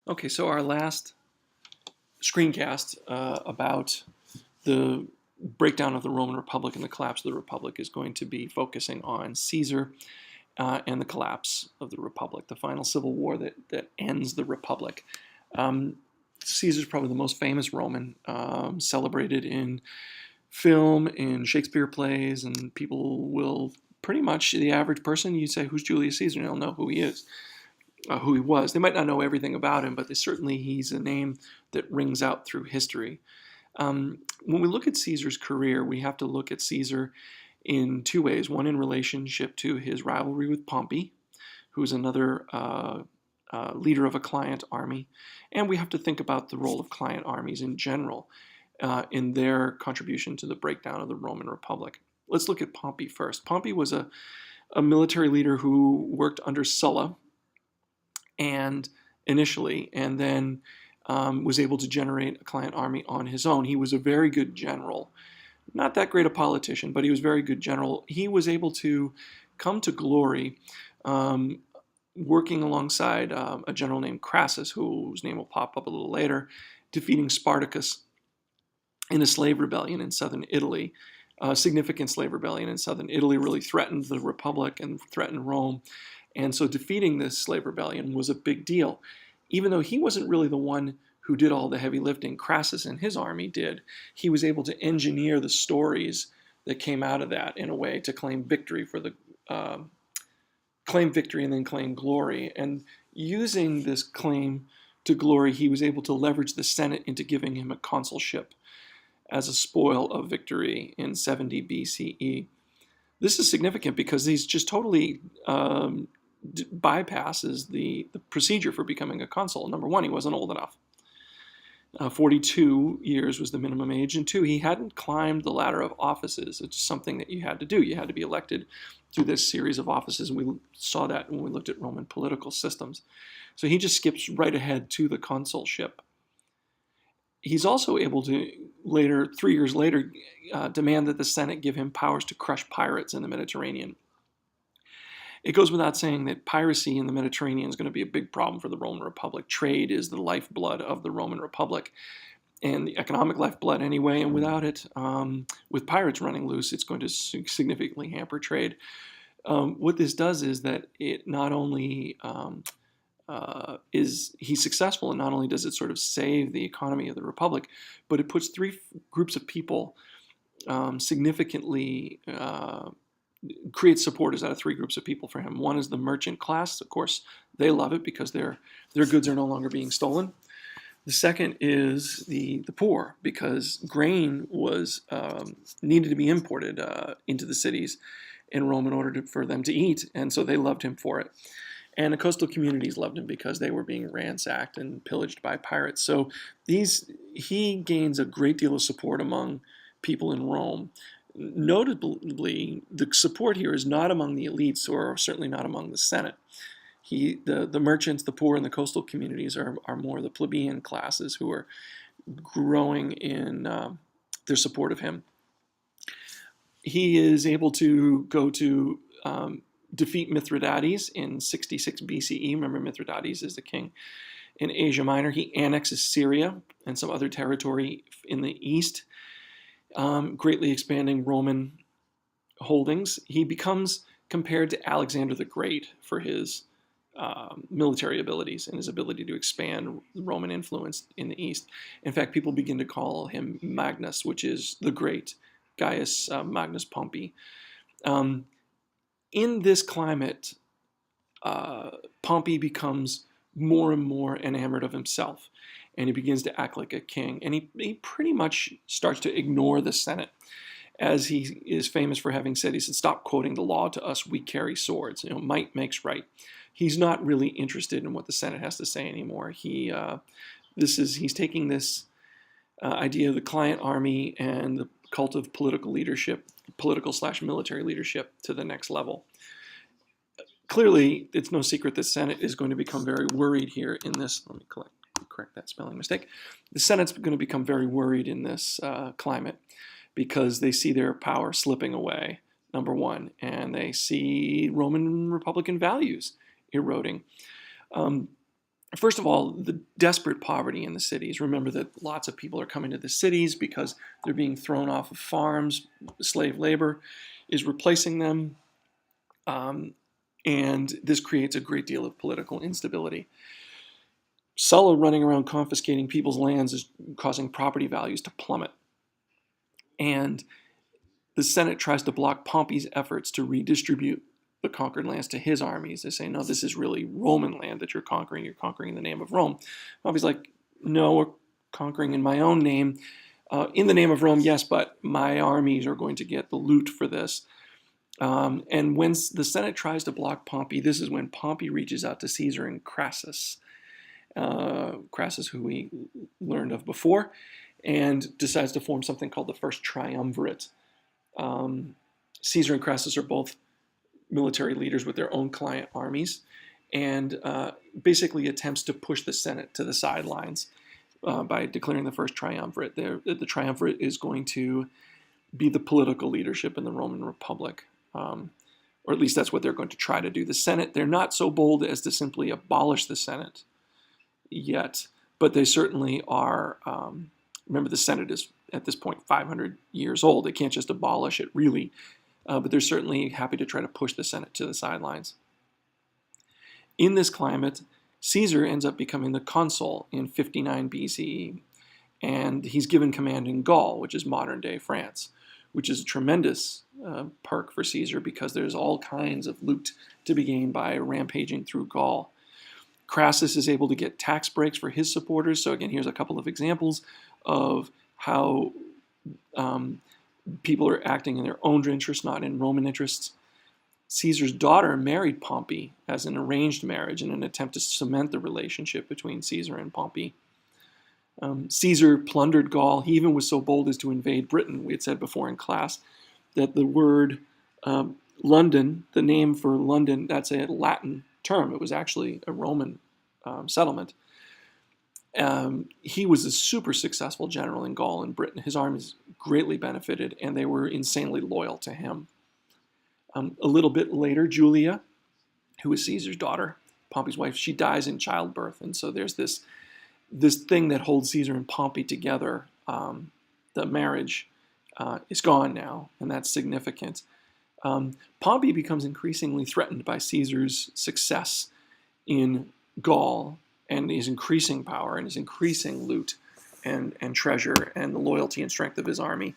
Okay, so our last screencast about the breakdown of the Roman Republic and the collapse of the Republic is going to be focusing on Caesar and the collapse of the Republic, the final civil war that ends the Republic. Caesar's probably the most famous Roman, celebrated in film, in Shakespeare plays, and people will pretty much, the average person, you say, who's Julius Caesar? And they'll know who he is. Who he was. They might not know everything about him, but he's a name that rings out through history. When we look at Caesar's career, we have to look at Caesar in two ways. One, in relationship to his rivalry with Pompey, who's another leader of a client army. And we have to think about the role of client armies in general in their contribution to the breakdown of the Roman Republic. Let's look at Pompey first. Pompey was a military leader who worked under Sulla, and initially, and then was able to generate a client army on his own. He was a very good general, not that great a politician, but he was a very good general. He was able to come to glory working alongside a general named Crassus, whose name will pop up a little later, defeating Spartacus in a slave rebellion in southern Italy. A significant slave rebellion in southern Italy really threatened the Republic and threatened Rome. And so defeating this slave rebellion was a big deal. Even though he wasn't really the one who did all the heavy lifting, Crassus and his army did. He was able to engineer the stories that came out of that in a way to claim victory claim victory and then claim glory. And using this claim to glory, he was able to leverage the Senate into giving him a consulship as a spoil of victory in 70 BCE. This is significant because he's just totally bypasses the procedure for becoming a consul. Number one, he wasn't old enough. 42 years was the minimum age. And two, he hadn't climbed the ladder of offices. It's something that you had to do. You had to be elected through this series of offices. And we saw that when we looked at Roman political systems. So he just skips right ahead to the consulship. He's also able to later, 3 years later, demand that the Senate give him powers to crush pirates in the Mediterranean. It goes without saying that piracy in the Mediterranean is going to be a big problem for the Roman Republic. Trade is the lifeblood of the Roman Republic, and the economic lifeblood anyway. And without it, with pirates running loose, it's going to significantly hamper trade. What this does is that it not only is he's successful, and not only does it sort of save the economy of the Republic, but it puts three groups of people significantly creates supporters out of three groups of people for him. One is the merchant class. Of course, they love it because their goods are no longer being stolen. The second is the poor, because grain was needed to be imported into the cities in Rome in order for them to eat, and so they loved him for it. And the coastal communities loved him because they were being ransacked and pillaged by pirates. So he gains a great deal of support among people in Rome. Notably, the support here is not among the elites, or certainly not among the Senate. The merchants, the poor, and the coastal communities are more the plebeian classes who are growing in their support of him. He is able to go to defeat Mithridates in 66 BCE. Remember, Mithridates is the king in Asia Minor. He annexes Syria and some other territory in the east, greatly expanding Roman holdings. He becomes compared to Alexander the Great for his military abilities and his ability to expand Roman influence in the east. In fact, people begin to call him Magnus, which is the great Gaius Magnus Pompey. In this climate, Pompey becomes more and more enamored of himself, and he begins to act like a king. And he pretty much starts to ignore the Senate, as he is famous for having said. He said, "Stop quoting the law to us, we carry swords. Might makes right." He's not really interested in what the Senate has to say anymore. He's taking this idea of the client army and the cult of political leadership, political/military leadership, to the next level. Clearly, it's no secret the Senate is going to become very worried here in this. Let me correct that spelling mistake. The Senate's going to become very worried in this climate, because they see their power slipping away, number one, and they see Roman Republican values eroding. First of all, the desperate poverty in the cities. Remember that lots of people are coming to the cities because they're being thrown off of farms. Slave labor is replacing them. And this creates a great deal of political instability. Sulla running around confiscating people's lands is causing property values to plummet. And the Senate tries to block Pompey's efforts to redistribute the conquered lands to his armies. They say, no, this is really Roman land that you're conquering. You're conquering in the name of Rome. Pompey's like, no, we're conquering in my own name. In the name of Rome, yes, but my armies are going to get the loot for this. And when the Senate tries to block Pompey, this is when Pompey reaches out to Caesar and Crassus. Crassus, who we learned of before, and decides to form something called the First Triumvirate. Caesar and Crassus are both military leaders with their own client armies, and basically attempts to push the Senate to the sidelines by declaring the First Triumvirate. The Triumvirate is going to be the political leadership in the Roman Republic, or at least that's what they're going to try to do. The Senate, they're not so bold as to simply abolish the Senate yet, but they certainly are. Remember, the Senate is at this point 500 years old. They can't just abolish it, really, but they're certainly happy to try to push the Senate to the sidelines. In this climate, Caesar ends up becoming the consul in 59 BCE, and he's given command in Gaul, which is modern-day France, which is a tremendous perk for Caesar because there's all kinds of loot to be gained by rampaging through Gaul. Crassus is able to get tax breaks for his supporters. So again, here's a couple of examples of how people are acting in their own interests, not in Roman interests. Caesar's daughter married Pompey as an arranged marriage in an attempt to cement the relationship between Caesar and Pompey. Caesar plundered Gaul. He even was so bold as to invade Britain. We had said before in class that the word London, the name for London, that's a Latin term. It was actually a Roman settlement. He was a super successful general in Gaul and Britain. His armies greatly benefited, and they were insanely loyal to him. A little bit later, Julia, who was Caesar's daughter, Pompey's wife, she dies in childbirth, and so there's this thing that holds Caesar and Pompey together. The marriage is gone now, and that's significant. Pompey becomes increasingly threatened by Caesar's success in Gaul and his increasing power and his increasing loot and treasure and the loyalty and strength of his army,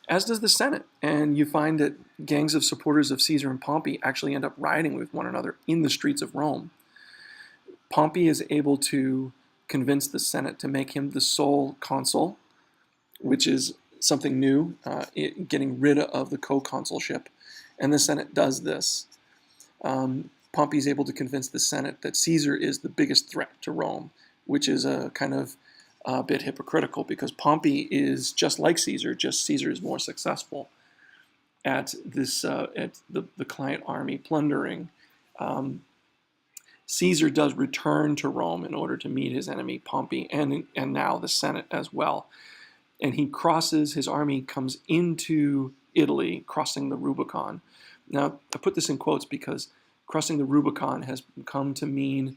as does the Senate. And you find that gangs of supporters of Caesar and Pompey actually end up rioting with one another in the streets of Rome. Pompey is able to convince the Senate to make him the sole consul, which is something new, getting rid of the co-consulship. And the Senate does this. Pompey is able to convince the Senate that Caesar is the biggest threat to Rome, which is a kind of a bit hypocritical because Pompey is just like Caesar, just Caesar is more successful at this at the client army plundering. Caesar does return to Rome in order to meet his enemy Pompey and now the Senate as well. And he crosses, his army comes into Italy, crossing the Rubicon. Now, I put this in quotes because crossing the Rubicon has come to mean,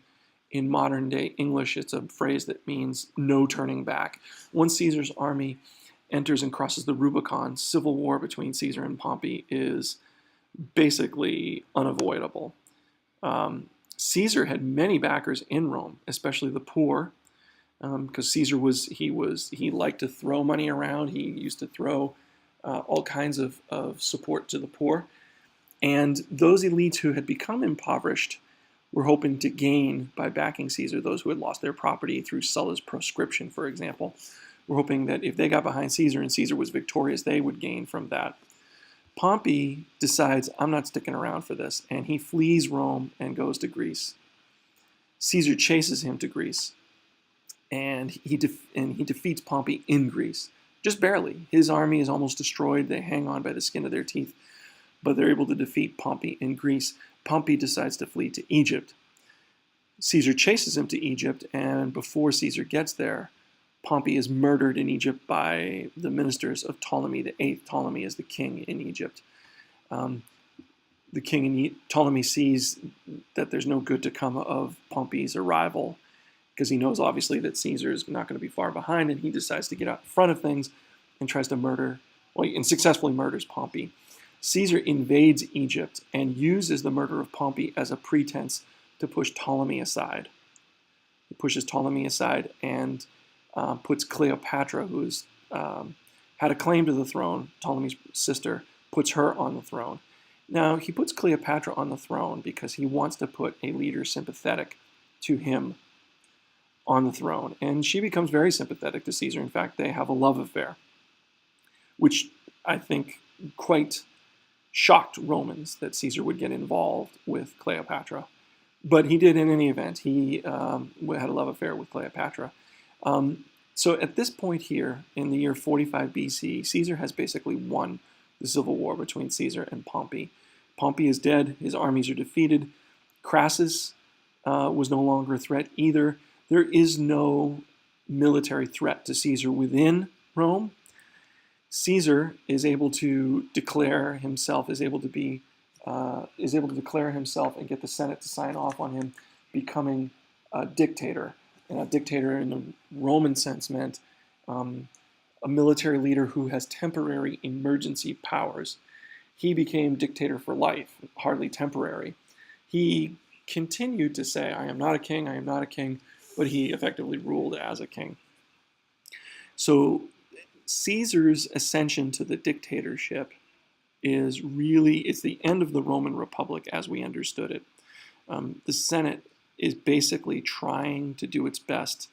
in modern day English, it's a phrase that means no turning back. Once Caesar's army enters and crosses the Rubicon, civil war between Caesar and Pompey is basically unavoidable. Caesar had many backers in Rome, especially the poor, because Caesar he liked to throw money around. He used to throw all kinds of support to the poor. And those elites who had become impoverished were hoping to gain by backing Caesar, those who had lost their property through Sulla's proscription, for example, were hoping that if they got behind Caesar and Caesar was victorious, they would gain from that. Pompey decides, I'm not sticking around for this, and he flees Rome and goes to Greece. Caesar chases him to Greece, and he defeats Pompey in Greece, just barely. His army is almost destroyed. They hang on by the skin of their teeth, but they're able to defeat Pompey in Greece. Pompey decides to flee to Egypt. Caesar chases him to Egypt, and before Caesar gets there, Pompey is murdered in Egypt by the ministers of Ptolemy VIII. Ptolemy is the king in Egypt. Ptolemy sees that there's no good to come of Pompey's arrival, because he knows obviously that Caesar is not going to be far behind, and he decides to get out in front of things and tries to murder, well, and successfully murders Pompey. Caesar invades Egypt and uses the murder of Pompey as a pretense to push Ptolemy aside. He pushes Ptolemy aside and puts Cleopatra, who's had a claim to the throne, Ptolemy's sister, puts her on the throne. Now, he puts Cleopatra on the throne because he wants to put a leader sympathetic to him on the throne. And she becomes very sympathetic to Caesar. In fact, they have a love affair, which I think quite shocked Romans that Caesar would get involved with Cleopatra. But he did in any event. He had a love affair with Cleopatra. So at this point here, in the year 45 BC, Caesar has basically won the civil war between Caesar and Pompey. Pompey is dead. His armies are defeated. Crassus was no longer a threat either. There is no military threat to Caesar within Rome. Caesar is able to declare himself, is able to declare himself and get the Senate to sign off on him becoming a dictator. And a dictator in the Roman sense meant a military leader who has temporary emergency powers. He became dictator for life, hardly temporary. He continued to say, I am not a king, I am not a king, but he effectively ruled as a king. So Caesar's ascension to the dictatorship is really, it's the end of the Roman Republic as we understood it. The Senate is basically trying to do its best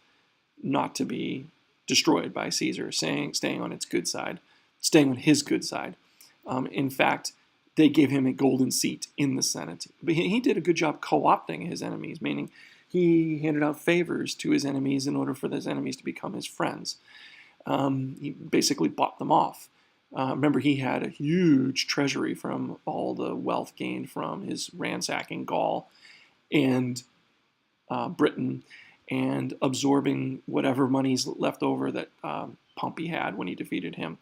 not to be destroyed by Caesar, staying on its good side, staying on his good side. In fact, they gave him a golden seat in the Senate. But he did a good job co-opting his enemies, meaning he handed out favors to his enemies in order for those enemies to become his friends. He basically bought them off. Remember, he had a huge treasury from all the wealth gained from his ransacking Gaul and Britain and absorbing whatever money's left over that Pompey had when he defeated him.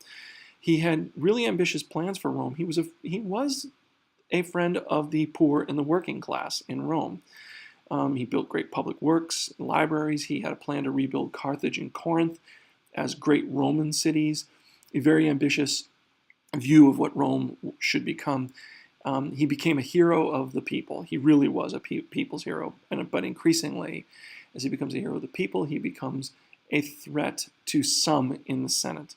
He had really ambitious plans for Rome. He was a friend of the poor and the working class in Rome. He built great public works, libraries. He had a plan to rebuild Carthage and Corinth as great Roman cities, a very ambitious view of what Rome should become. He became a hero of the people. He really was a people's hero. But increasingly, as he becomes a hero of the people, he becomes a threat to some in the Senate.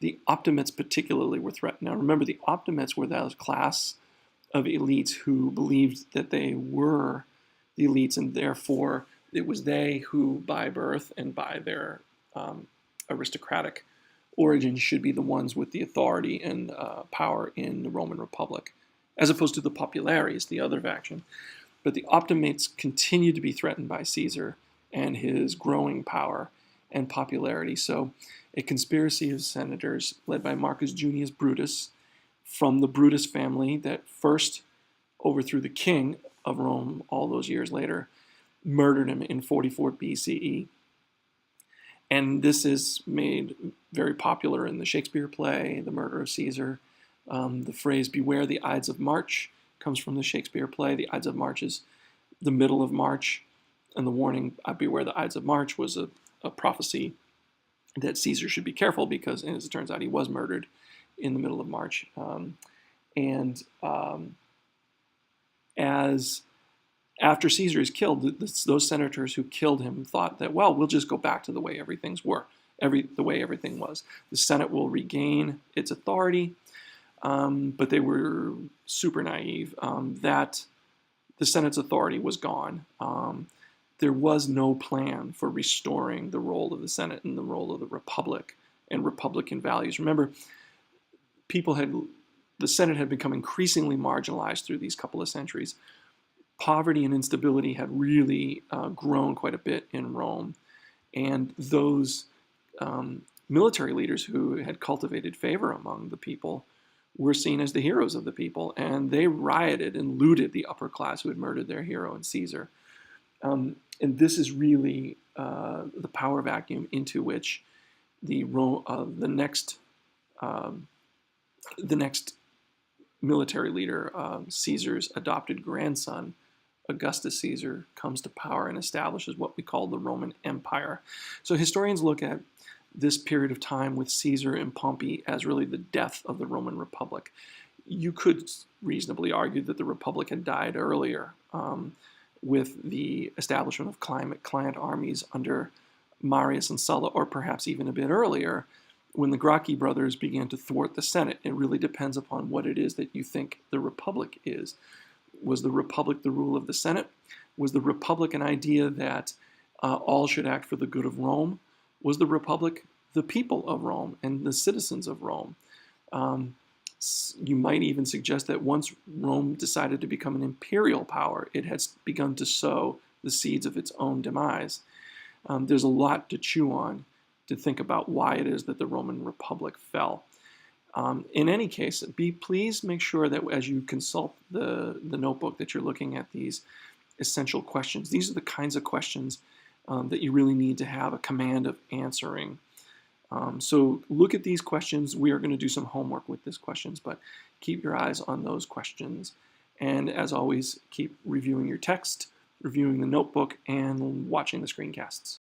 The Optimates particularly were threatened. Now remember, the Optimates were that class of elites who believed that they were the elites, and therefore it was they who, by birth and by their aristocratic origin, should be the ones with the authority and power in the Roman Republic, as opposed to the Populares, the other faction. But the Optimates continued to be threatened by Caesar and his growing power and popularity. So a conspiracy of senators led by Marcus Junius Brutus from the Brutus family that first overthrew the king of Rome all those years later, murdered him in 44 BCE. And this is made very popular in the Shakespeare play, The Murder of Caesar. The phrase, beware the Ides of March, comes from the Shakespeare play. The Ides of March is the middle of March. And the warning, beware the Ides of March, was a prophecy that Caesar should be careful because, as it turns out, he was murdered in the middle of March. After Caesar is killed, those senators who killed him thought that, well, we'll just go back to the way everything was. The Senate will regain its authority, but they were super naive that the Senate's authority was gone. There was no plan for restoring the role of the Senate and the role of the Republic and Republican values. Remember, the Senate had become increasingly marginalized through these couple of centuries. Poverty and instability had really grown quite a bit in Rome, and those military leaders who had cultivated favor among the people were seen as the heroes of the people, and they rioted and looted the upper class who had murdered their hero in Caesar. And this is really the power vacuum into which the next military leader, Caesar's adopted grandson, Augustus Caesar comes to power and establishes what we call the Roman Empire. So historians look at this period of time with Caesar and Pompey as really the death of the Roman Republic. You could reasonably argue that the Republic had died earlier with the establishment of client armies under Marius and Sulla, or perhaps even a bit earlier when the Gracchi brothers began to thwart the Senate. It really depends upon what it is that you think the Republic is. Was the Republic the rule of the Senate? Was the Republic an idea that all should act for the good of Rome? Was the Republic the people of Rome and the citizens of Rome? You might even suggest that once Rome decided to become an imperial power, it has begun to sow the seeds of its own demise. There's a lot to chew on to think about why it is that the Roman Republic fell. In any case, please make sure that as you consult the notebook that you're looking at these essential questions. These are the kinds of questions that you really need to have a command of answering. So look at these questions. We are going to do some homework with these questions, but keep your eyes on those questions. And as always, keep reviewing your text, reviewing the notebook, and watching the screencasts.